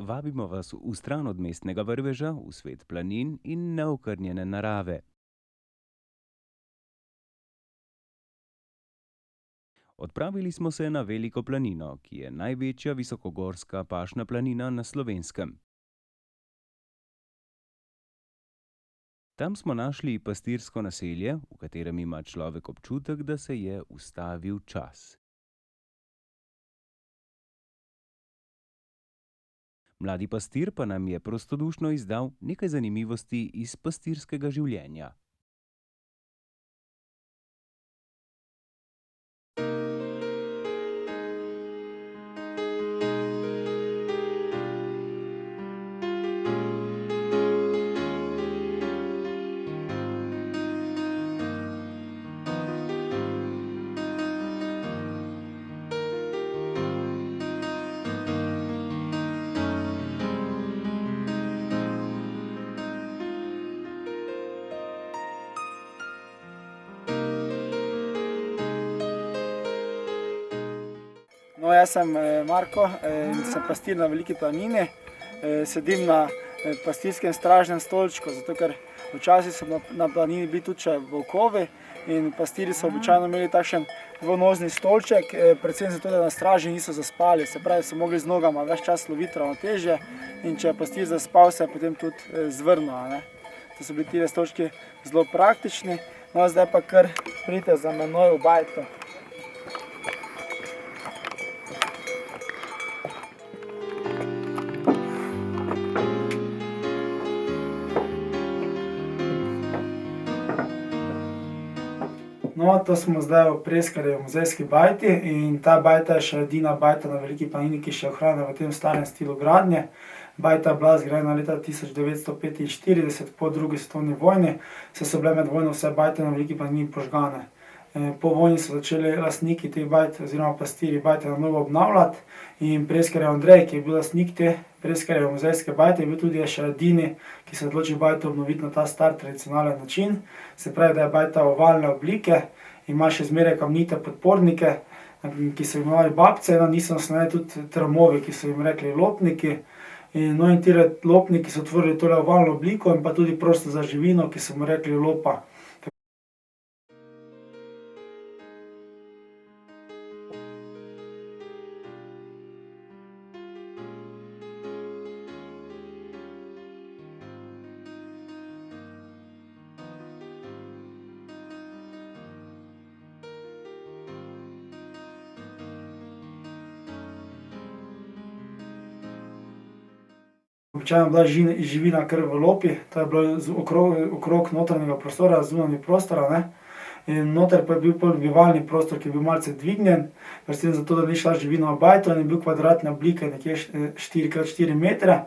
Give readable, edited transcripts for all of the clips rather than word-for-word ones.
Vabimo vas v stran od mestnega vrveža, v svet planin in neokrnjene narave. Odpravili smo se na Veliko planino, ki je največja visokogorska pašna planina na Slovenskem. Tam smo našli pastirsko naselje, v katerem ima človek občutek, da se je ustavil čas. Mladi pastir pa nam je prostodušno izdal nekaj zanimivosti iz pastirskega življenja. No, jaz sem Marko in sem pastir na Veliki planini. Sedim na pastirskem stražnem stolčku, zato ker včasih so na planini bili tudi še volkovi in pastiri so običajno imeli takšen dvonožni stolček, predvsem zato, da na straži niso zaspali. Se pravi, so mogli z nogama ves čas loviti ravnotežje in če je pastir zaspal, se je potem tudi zvrnil. To so bili ti stolčki zelo praktični. No, zdaj pa kar pridite za menoj v bajto. No, to smo zdaj v Preskarjevi muzejski bajti in ta bajta je še edina bajta na Veliki planini, ki še ohranjena v tem starem stilu gradnje. Bajta je bila zgrajena leta 1945 po drugi svetovni vojni, saj so bile med vojno vse bajte na Veliki planini požgane. Po vojni so začeli lastniki teh bajt oziroma pastirji bajte na novo obnavljati in Preskarjev Andrej, ki je bil lastnik te Preskarjeve muzejske bajte, je bil tudi še edini, ki se je odločil bajto obnoviti na ta star tradicionalen način. Se pravi, da je bajta ovalne oblike, ima še zmeraj kamnite podpornike, ki so imenovali babce, na njih so naslonjeni tudi tramovi, ki so jim rekli lopniki. No, in ti lopniki so tvorili tole ovalno obliko in pa tudi prostor za živino, ki so mu rekli lopa. Običajno je bila živina kar v lopi, to je bilo okrog notranjega prostora, zunanji prostora. In noter pa je bil bivalni prostor, ki je bil malce dvignjen, predvsem zato, da ni šla živina v bajto in je bil kvadratne oblike, nekje 4x4 metre.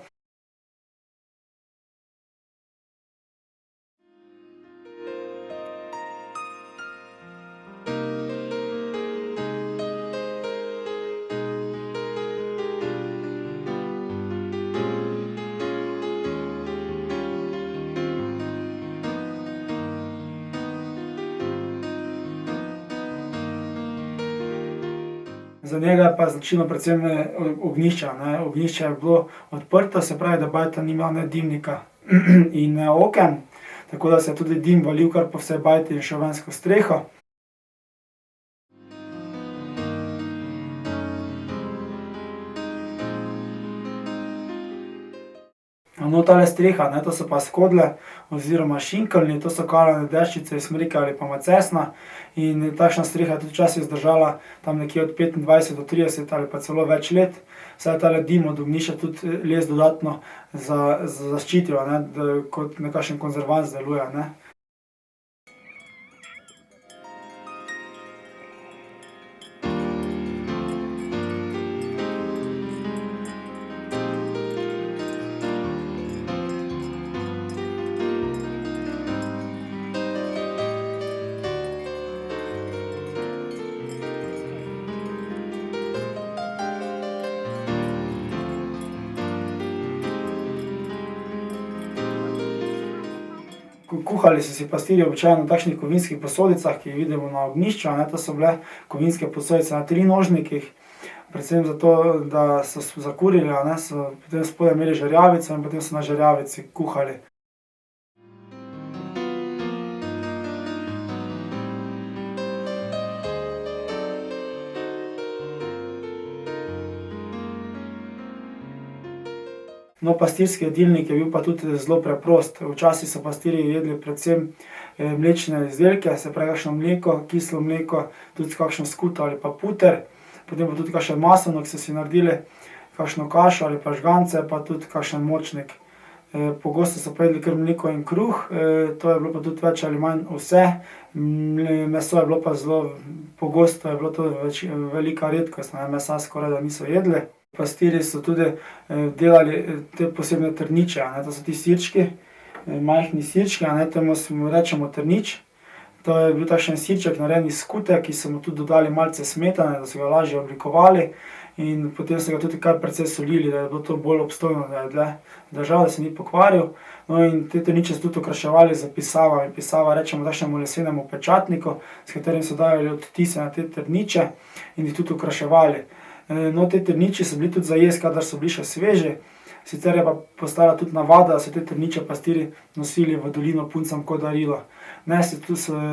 Za njega je pa značilno predvsem ognjišče. Ognjišče je bilo odprto, se pravi, da bajta ni imela ne dimnika in ne oken, tako da se je tudi dim valil kar po vsej bajti in šel ven skozi streho. No, tale streha, to so pa skodle oziroma šinkeljni, to so kalane deščice iz smreke ali pa macesna. In takšna streha je tudi včasih zdržala tam nekje od 25 do 30 ali pa celo več let. Saj je tale dim od ognjišča tudi les dodatno zaščitil, kot nekakšen konzervans deluje. Kuhali so si pastirji običajno v takšnih kovinskih posodicah, ki jih vidimo na ognjišču. To so bile kovinske posodice na trinožnikih. predvsem zato, da so zakurili, a ne, so potem spodaj imeli žerjavico in potem so na žerjavici kuhali. No, pastirski jedilnik je bil pa tudi zelo preprost. Včasih so pastirji jedli predvsem mlečne izdelke, se pravi kakšno mleko, kislo mleko, tudi kakšno skuto ali pa puter, potem pa tudi kakšen maslonok so si naredili, kakšno kašo ali pa žgance, pa tudi kakšen močnik. Pogosto so pa jedli kar mleko in kruh, to je bilo pa tudi več ali manj vse. Meso je bilo pa zelo pogosto, je bilo to velika redkost, ne, mesa skorajda niso jedli. Pastirji so tudi delali te posebne trniče, a ne, to so ti sirčki, majhni sirčki, a ne, temu rečemo trnič. To je bil takšen sirček, narejen iz skute, ki so mu tudi dodali malce smetane, da so ga lažje oblikovali, in potem so ga tudi kar precej solili, da je bilo to bolj obstojno, da je dlje držal, da se ni pokvaril. No, in te trniče so tudi okraševali s pisavami. Pisava rečemo takšnemu lesenemu pečatniku, s katerim so dajali odtise na te trniče in jih tudi okraševali. No, te trniči so bili tudi za jesti, kadar so bili še sveži, sicer je pa postala tudi navada, da so te trniče pastirji nosili v dolino puncam kot darilo. Nesli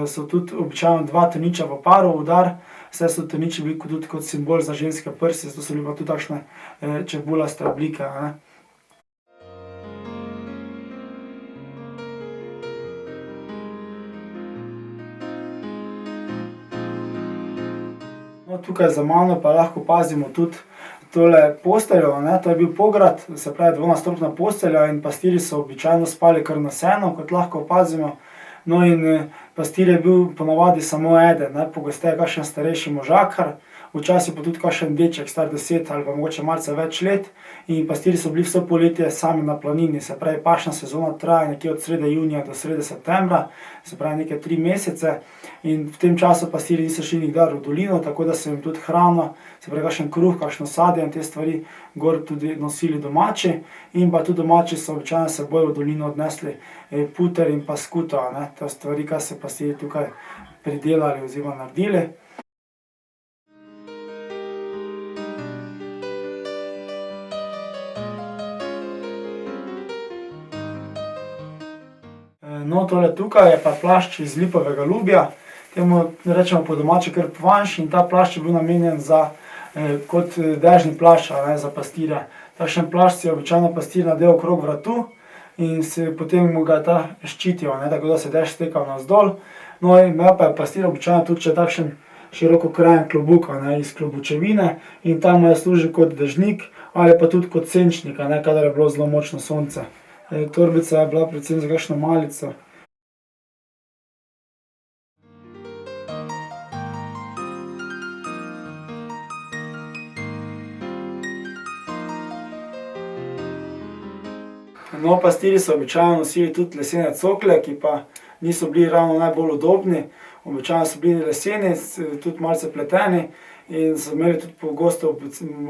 so tudi običajno 2 trniča v paru v dar, saj so trniči bili tudi kot simbol za ženske prsi, zato so bili pa tudi takšne čebulaste oblike, a ne. No, tukaj za mano pa lahko opazimo tudi tole posteljo, a ne, to je bil pograd, se pravi dvonadstropna postelja, in pastirji so običajno spali kar na senu, kot lahko opazimo. No, in pastir je bil ponavadi samo eden, najpogosteje kakšen starejši možakar, včasih pa tudi kakšen deček, star 10 ali pa mogoče malce več let. In pastirji so bili vse poletje sami na planini, se pravi pašna sezona traja nekje od srede junija do srede septembra, se pravi neke 3 mesece. In v tem času pastirji niso šli nikdar v dolino, tako da so jim tudi hrano, se pravi kakšen kruh, kakšno sadje in te stvari gor tudi nosili domači. In pa tudi domači so običajno s seboj v dolino odnesli puter in pa skuto, a ne, te stvari, kar so pastirji tukaj pridelali oziroma naredili. No, tole tukaj je pa plašč iz lipovega lubja, temu rečemo po domače kar planš, in ta plašč je bil namenjen kot dežni plašč, a ne, za pastirja. Takšen plašč si je običajno pastir nadel okrog vratu in potem mu ga ta ščitil, a ne, tako da se dež stekal navzdol. No, imel pa je pastir običajno tudi še takšen široko krajen klobuk, a ne, iz klobučevine, in ta mu je služil kot dežnik ali pa tudi kot senčnik, a ne, kadar je bilo zelo močno sonce. Torbica je bila predvsem za kakšno malico. No, pastirji so običajno nosili tudi lesene cokle, ki pa niso bili ravno najbolj udobni. Običajno so bili leseni, tudi malce pleteni, in so imeli tudi pogosto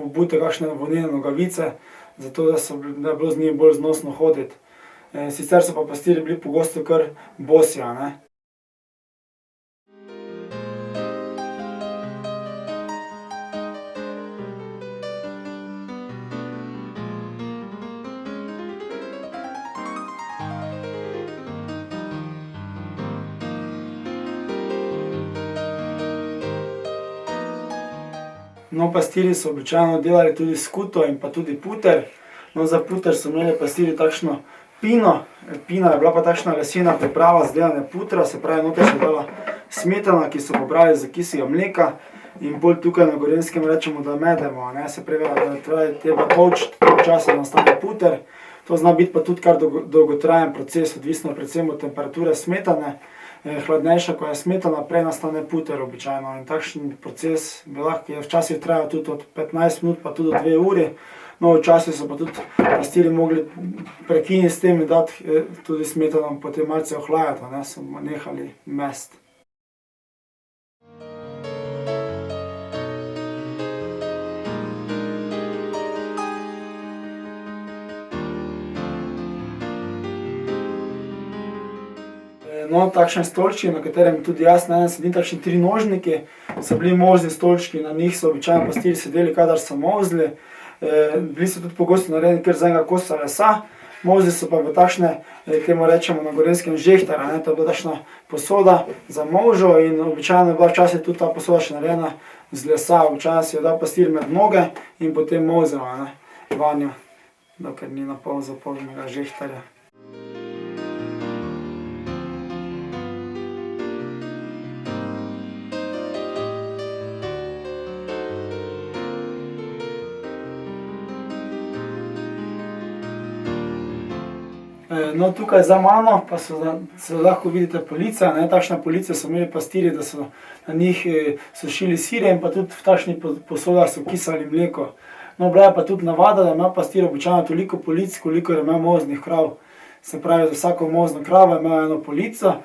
obute kakšne volnene nogavice, zato da je bilo z njimi bolj znosno hoditi. Sicer so pa pastirji bili pogosto kar bosi, a ne. No, pastirji so običajno delali tudi skuto in pa tudi puter. No, za puter so imeli pastirji takšno pino. Pina je bila pa takšna lesena priprava za delanje putra, se pravi noter se je dala smetana, ki so pobrali iz kislega mleka, in bolj tukaj na Gorenjskem rečemo, da medemo, a ne, se pravi, da treba tolči toliko časa, da nastane puter. To zna biti pa tudi kar dolgotrajen proces, odvisno predvsem od temperature smetane. Hladnejša, ko je smetana, prej nastane puter običajno, in takšen proces je včasih trajal tudi od 15 minut pa tudi do 2 uri. No, včasih so pa tudi pastirji mogli prekiniti s tem in dati tudi smetano potem malce ohlajati, a ne, so nehali mesti. No, takšne stolčki, na katerem tudi jaz na enem sedim, takšni trinožniki, so bili molzni stolčki, na njih so običajno pastirji sedeli, kadar so molzli. Bili so tudi pogosto narejeni kar z enega kosa lesa, molzli so pa v takšne, temu rečemo na Gorenjskem žehtara, ne, to je bila takšna posoda za molžo in običajno je bila včasih tudi ta posoda še narejena z lesa, običajno si jo dal pastir med noge in potem molzel, ne, vanjo, dokler ni napol zapolnjenega žehtarja. No, tukaj za mano pa se lahko vidite police, ne, takšne police so imeli pastirji, da so na njih sušili sire in pa tudi v takšnih posodah so kisali mleko. No, bila je pa tudi navada, da ima pastir običajno toliko polic, kolikor je imel molznih krav. Se pravi, za vsako molzno kravo je imel eno polico.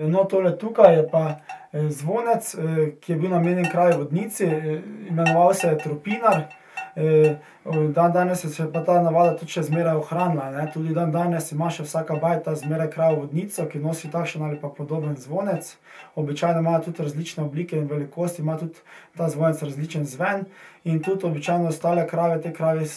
No, tole tukaj je pa zvonec, ki je bil namenjen kraji vodnici, imenoval se je tropinar. Dandanes se je pa ta navada tudi še zmeraj ohranila, ne, tudi dandanes ima še vsaka bajta zmeraj krajo vodnico, ki nosi takšen ali pa podoben zvonec. Običajno imajo tudi različne oblike in velikosti, ima tudi ta zvonec različen zven in tudi običajno ostale krave, te kravi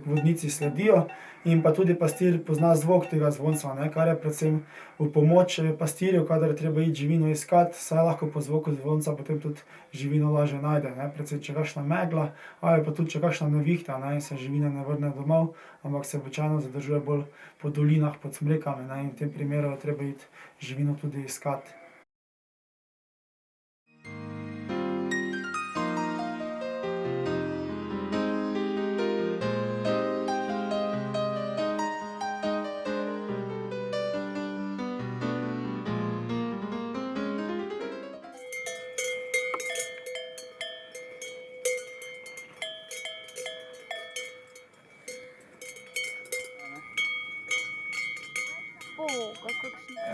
vodnici sledijo in pa tudi pastir pozna zvok tega zvonca, ne, kar je predvsem v pomoč pastirju, kadar je treba iti živino iskat, saj lahko po zvoku zvonca potem tudi živino lažje najde, ne, predvsem če je kakšna megla ali pa tudi če je kakšna nevihta, ne, in se živina ne vrne domov, ampak se običajno zadržuje bolj po dolinah, pod smrekami, ne, in v tem primeru je treba iti živino tudi iskat.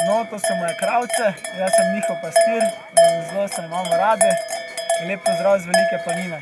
No, to so moje kravce, jaz sem njihov pastir, zelo se imamo radi. Lep pozdrav z Velike Planine.